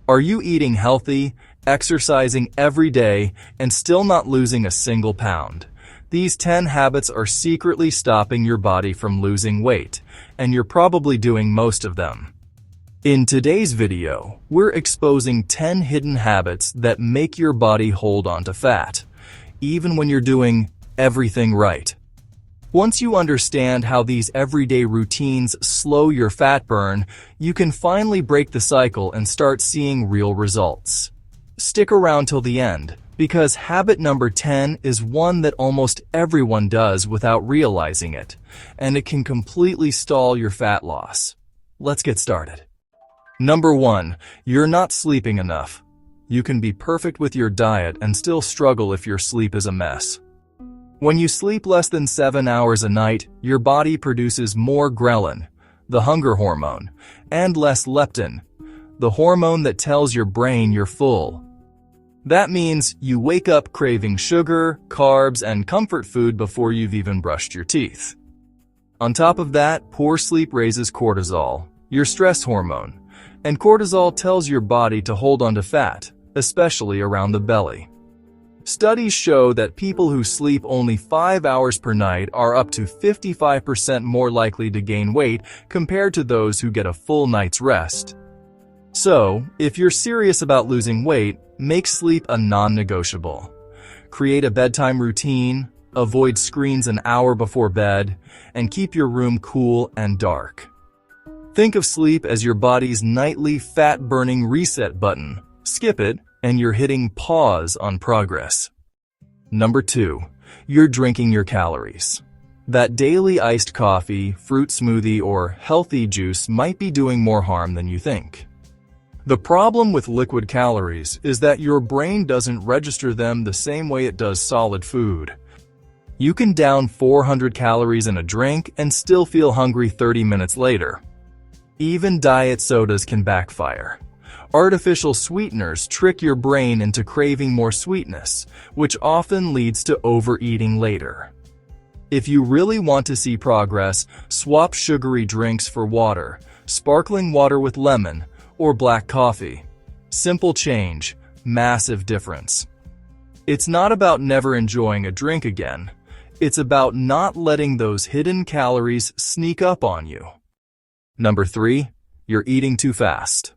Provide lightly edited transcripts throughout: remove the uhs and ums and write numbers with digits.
Are you eating healthy, exercising every day, and still not losing a single pound? These 10 habits are secretly stopping your body from losing weight, and you're probably doing most of them. In today's video, we're exposing 10 hidden habits that make your body hold on to fat, even when you're doing everything right. Once you understand how these everyday routines slow your fat burn, you can finally break the cycle and start seeing real results. Stick around till the end, because habit number 10 is one that almost everyone does without realizing it, and it can completely stall your fat loss. Let's get started. Number 1, you're not sleeping enough. You can be perfect with your diet and still struggle if your sleep is a mess. When you sleep less than 7 hours a night, your body produces more ghrelin, the hunger hormone, and less leptin, the hormone that tells your brain you're full. That means you wake up craving sugar, carbs, and comfort food before you've even brushed your teeth. On top of that, poor sleep raises cortisol, your stress hormone, and cortisol tells your body to hold on to fat, especially around the belly. Studies show that people who sleep only 5 hours per night are up to 55% more likely to gain weight compared to those who get a full night's rest. So, if you're serious about losing weight, make sleep a non-negotiable. Create a bedtime routine, avoid screens an hour before bed, and keep your room cool and dark. Think of sleep as your body's nightly fat-burning reset button. Skip it, and you're hitting pause on progress. Number 2, you're drinking your calories. That daily iced coffee, fruit smoothie, or healthy juice might be doing more harm than you think. The problem with liquid calories is that your brain doesn't register them the same way it does solid food. You can down 400 calories in a drink and still feel hungry 30 minutes later. Even diet sodas can backfire. Artificial sweeteners trick your brain into craving more sweetness, which often leads to overeating later. If you really want to see progress, swap sugary drinks for water, sparkling water with lemon, or black coffee. Simple change, massive difference. It's not about never enjoying a drink again. It's about not letting those hidden calories sneak up on you. Number 3, you're eating too fast.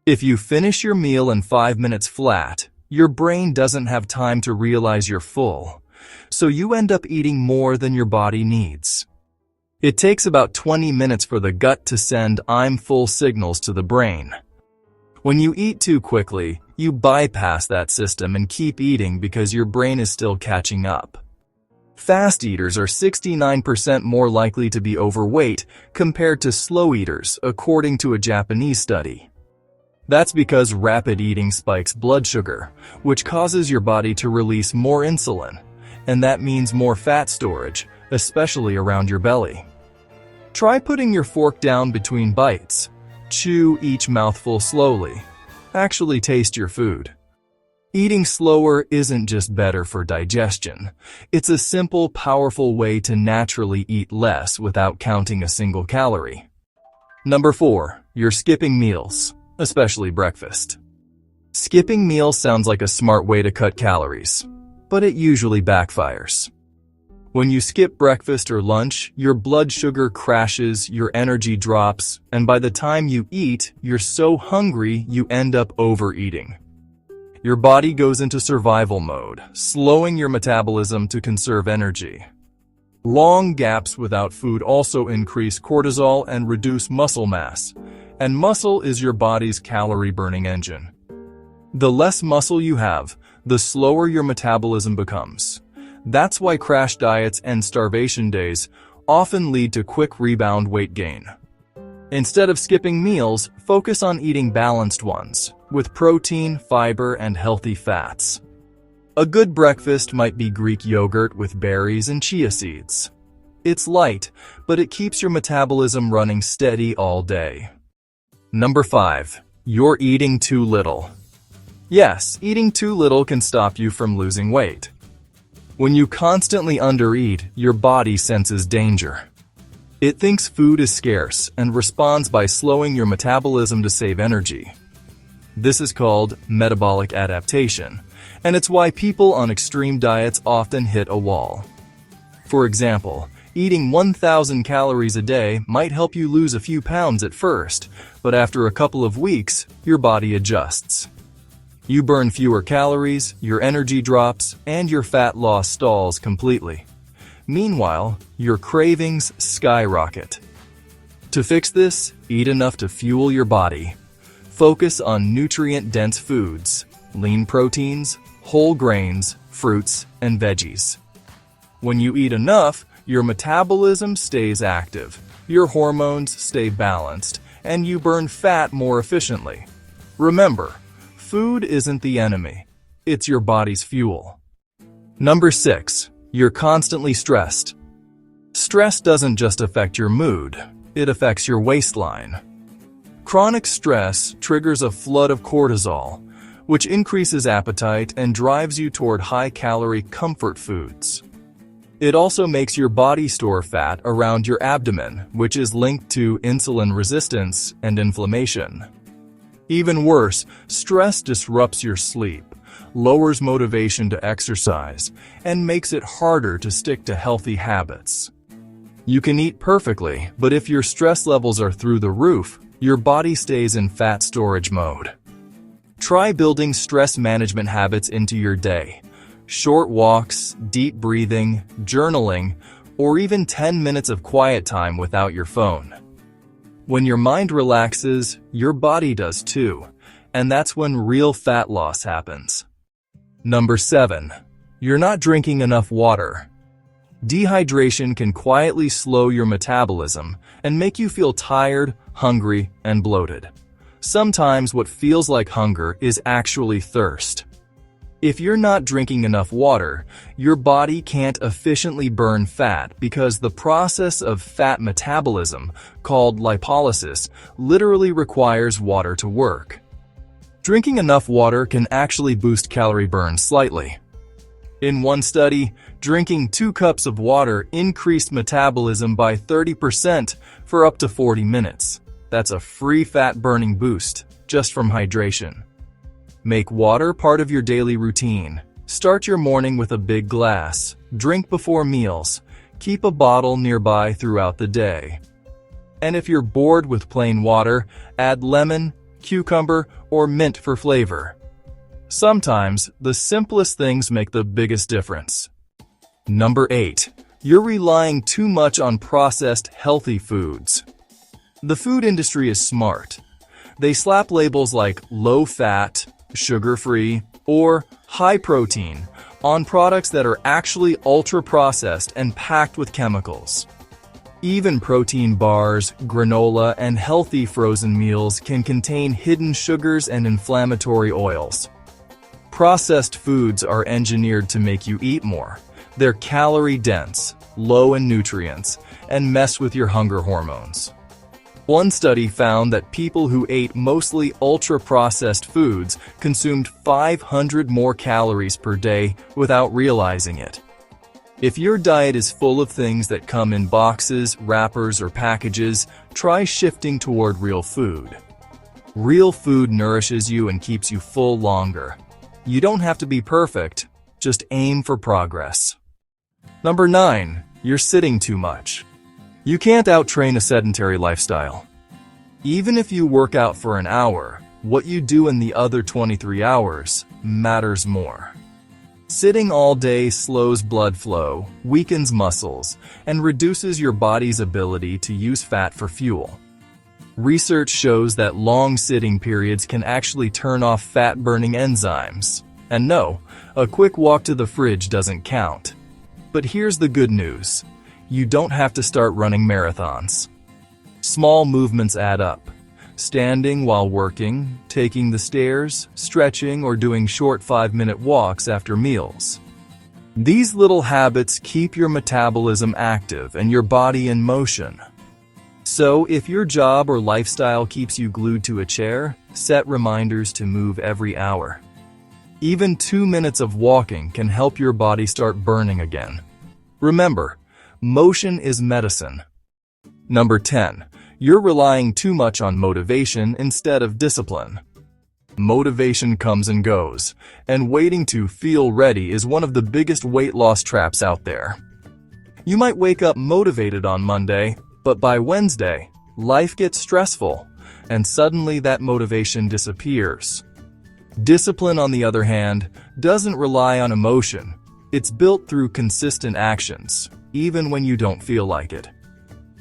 If you finish your meal in 5 minutes flat, your brain doesn't have time to realize you're full, so you end up eating more than your body needs. It takes about 20 minutes for the gut to send "I'm full" signals to the brain. When you eat too quickly, you bypass that system and keep eating because your brain is still catching up. Fast eaters are 69% more likely to be overweight compared to slow eaters, according to a Japanese study. That's because rapid eating spikes blood sugar, which causes your body to release more insulin, and that means more fat storage, especially around your belly. Try putting your fork down between bites. Chew each mouthful slowly. Actually taste your food. Eating slower isn't just better for digestion. It's a simple, powerful way to naturally eat less without counting a single calorie. Number 4, you're skipping meals, especially breakfast. Skipping meals sounds like a smart way to cut calories, but it usually backfires. When you skip breakfast or lunch, your blood sugar crashes, your energy drops, and by the time you eat, you're so hungry you end up overeating. Your body goes into survival mode, slowing your metabolism to conserve energy. Long gaps without food also increase cortisol and reduce muscle mass, and muscle is your body's calorie-burning engine. The less muscle you have, the slower your metabolism becomes. That's why crash diets and starvation days often lead to quick rebound weight gain. Instead of skipping meals, focus on eating balanced ones, with protein, fiber, and healthy fats. A good breakfast might be Greek yogurt with berries and chia seeds. It's light, but it keeps your metabolism running steady all day. Number 5, you're eating too little. Yes, eating too little can stop you from losing weight. When you constantly undereat, your body senses danger. It thinks food is scarce and responds by slowing your metabolism to save energy. This is called metabolic adaptation, and it's why people on extreme diets often hit a wall. For example, eating 1,000 calories a day might help you lose a few pounds at first, but after a couple of weeks, your body adjusts. You burn fewer calories, your energy drops, and your fat loss stalls completely. Meanwhile, your cravings skyrocket. To fix this, eat enough to fuel your body. Focus on nutrient-dense foods, lean proteins, whole grains, fruits, and veggies. When you eat enough, your metabolism stays active, your hormones stay balanced, and you burn fat more efficiently. Remember, food isn't the enemy. It's your body's fuel. Number 6. You're constantly stressed. Stress doesn't just affect your mood, it affects your waistline. Chronic stress triggers a flood of cortisol, which increases appetite and drives you toward high-calorie comfort foods. It also makes your body store fat around your abdomen, which is linked to insulin resistance and inflammation. Even worse, stress disrupts your sleep, lowers motivation to exercise, and makes it harder to stick to healthy habits. You can eat perfectly, but if your stress levels are through the roof, your body stays in fat storage mode. Try building stress management habits into your day. Short walks, deep breathing, journaling, or even 10 minutes of quiet time without your phone. When your mind relaxes, your body does too, and that's when real fat loss happens. Number 7. You're not drinking enough water. Dehydration can quietly slow your metabolism and make you feel tired, hungry, and bloated. Sometimes what feels like hunger is actually thirst. If you're not drinking enough water, your body can't efficiently burn fat because the process of fat metabolism, called lipolysis, literally requires water to work. Drinking enough water can actually boost calorie burn slightly. In one study, drinking 2 cups of water increased metabolism by 30% for up to 40 minutes. That's a free fat-burning boost, just from hydration. Make water part of your daily routine. Start your morning with a big glass. Drink before meals. Keep a bottle nearby throughout the day. And if you're bored with plain water, add lemon, cucumber, or mint for flavor. Sometimes, the simplest things make the biggest difference. Number 8. You're relying too much on processed, healthy foods. The food industry is smart. They slap labels like low-fat, sugar-free, or high-protein on products that are actually ultra-processed and packed with chemicals. Even protein bars, granola, and healthy frozen meals can contain hidden sugars and inflammatory oils. Processed foods are engineered to make you eat more. They're calorie-dense, low in nutrients, and mess with your hunger hormones. One study found that people who ate mostly ultra-processed foods consumed 500 more calories per day without realizing it. If your diet is full of things that come in boxes, wrappers, or packages, try shifting toward real food. Real food nourishes you and keeps you full longer. You don't have to be perfect, just aim for progress. Number 9. You're sitting too much. You can't out-train a sedentary lifestyle. Even if you work out for an hour, what you do in the other 23 hours matters more. Sitting all day slows blood flow, weakens muscles, and reduces your body's ability to use fat for fuel. Research shows that long sitting periods can actually turn off fat-burning enzymes. And no, a quick walk to the fridge doesn't count. But here's the good news. You don't have to start running marathons. Small movements add up. Standing while working, taking the stairs, stretching, or doing short 5-minute walks after meals. These little habits keep your metabolism active and your body in motion. So, if your job or lifestyle keeps you glued to a chair, set reminders to move every hour. Even 2 minutes of walking can help your body start burning again. Remember, motion is medicine. Number 10. You're relying too much on motivation instead of discipline. Motivation comes and goes, and waiting to feel ready is one of the biggest weight loss traps out there. You might wake up motivated on Monday, but by Wednesday, life gets stressful, and suddenly that motivation disappears. Discipline, on the other hand, doesn't rely on emotion. It's built through consistent actions, even when you don't feel like it.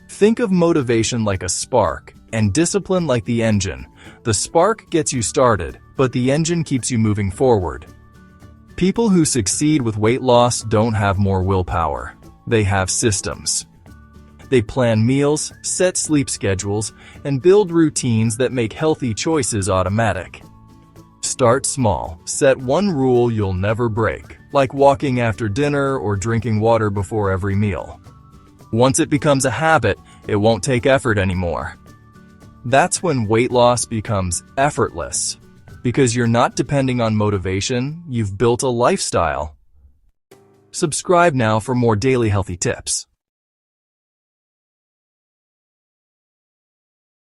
Think of motivation like a spark, and discipline like the engine. The spark gets you started, but the engine keeps you moving forward. People who succeed with weight loss don't have more willpower. They have systems. They plan meals, set sleep schedules, and build routines that make healthy choices automatic. Start small. Set one rule you'll never break, like walking after dinner or drinking water before every meal. Once it becomes a habit, it won't take effort anymore. That's when weight loss becomes effortless. Because you're not depending on motivation, you've built a lifestyle. Subscribe now for more daily healthy tips.